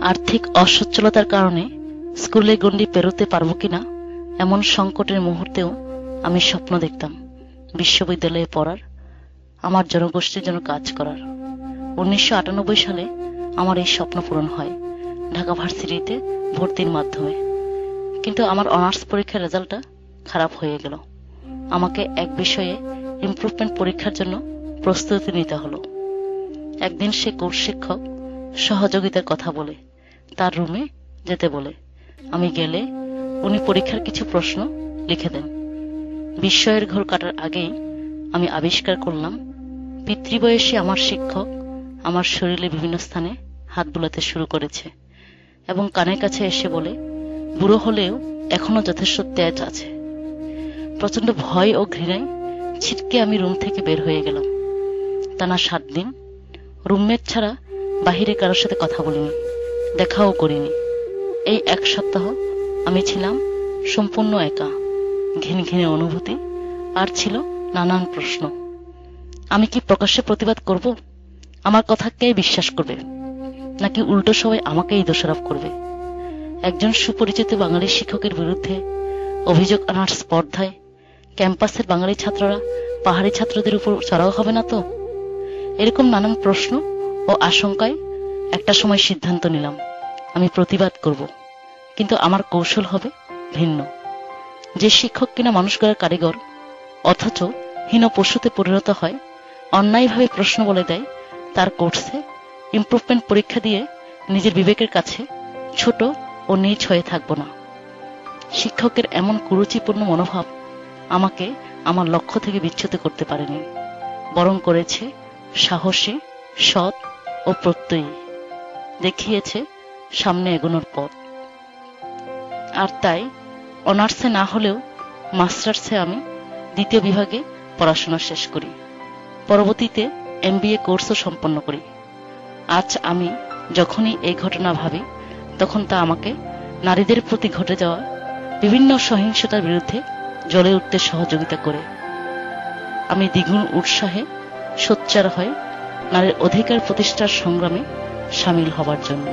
আর্থিক অসচ্ছলতার কারণে স্কুলের গণ্ডি পেরোতে পারবো কিনা এমন সংকটের মুহূর্তেও আমি স্বপ্ন দেখতাম বিশ্ববিদ্যালয়ে পড়ার, আমার জনগোষ্ঠীর জন্য কাজ করার। 1998 সালে আমার এই স্বপ্ন পূরণ হয় ঢাকা ভার্সিটিতে ভর্তির মাধ্যমে। কিন্তু আমার অনার্স পরীক্ষার রেজাল্টটা খারাপ হয়ে গেল। আমাকে এক বিষয়ে ইমপ্রুভমেন্ট পরীক্ষার জন্য প্রস্তুতি নিতে হলো। একদিন সে কোর্স শিক্ষক সহযোগিতার কথা বলে তার রুমে যেতে বলে। আমি গেলে উনি পরীক্ষার কিছু প্রশ্ন লিখে দেন। বিস্ময়ের ঘোর কাটার আগেই আমি আবিষ্কার করলাম পিতৃবয়সী আমার শিক্ষক আমার শরীরে বিভিন্ন স্থানে হাত বুলাতে শুরু করেছে এবং কানের কাছে এসে বলে, বুড়ো হলেও এখনো যথেষ্ট তেজ আছে। প্রচন্ড ভয় ও ঘৃণায় ছিটকে আমি রুম থেকে বের হয়ে গেলাম। টানা 7 দিন রুমমেট ছাড়া বাহিরে কারোর সাথে কথা বলিনি, দেখাও করিনি। এই 1 সপ্তাহ আমি ছিলাম সম্পূর্ণ একা। ঘিন ঘিনে অনুভূতি আর ছিল নানান প্রশ্ন। আমি কি প্রকাশ্যে প্রতিবাদ করব? আমার কথা কে বিশ্বাস করবে? নাকি উল্টো সবাই আমাকেই দোষারোপ করবে? একজন সুপরিচিত বাঙালি শিক্ষকের বিরুদ্ধে অভিযোগ আনার স্পর্ধায় ক্যাম্পাসের বাঙালি ছাত্ররা পাহাড়ি ছাত্রদের উপর চড়াও হবে না তো? এরকম নানান প্রশ্ন ও আশঙ্কায় একটা সময় সিদ্ধান্ত নিলাম আমি প্রতিবাদ করব, কিন্তু আমার কৌশল হবে ভিন্ন। যে শিক্ষক কিনা মানুষ গড়ার কারিগর অথচ হীন পশুতে পরিণত হয়, অন্যায়ভাবে প্রশ্ন বলে দেয়, তার কোর্সে ইমপ্রুভমেন্ট পরীক্ষা দিয়ে নিজের বিবেকের কাছে ছোট ও নীচ হয়ে থাকব না। শিক্ষকের এমন কুরুচিপূর্ণ মনোভাব আমাকে আমার লক্ষ্য থেকে বিচ্যুত করতে পারেনি, বরং করেছে সাহসী, সৎ ও প্রত্যয়ী, দেখিয়েছে সামনে এগোনোর পথ। আর তাই অনার্সে না হলেও মাস্টার্সে আমি 2য় বিভাগে পড়াশোনা শেষ করি। পরবর্তীতে MBA কোর্সও সম্পন্ন করি। আজ আমি যখনই এই ঘটনা ভাবি, তখন তা আমাকে নারীদের প্রতি ঘটে যাওয়া বিভিন্ন সহিংসতার বিরুদ্ধে জ্বলে উঠতে সহযোগিতা করে। আমি দ্বিগুণ উৎসাহে সোচ্চার হই নারীর অধিকার প্রতিষ্ঠার সংগ্রামে সামিল হবার জন্য।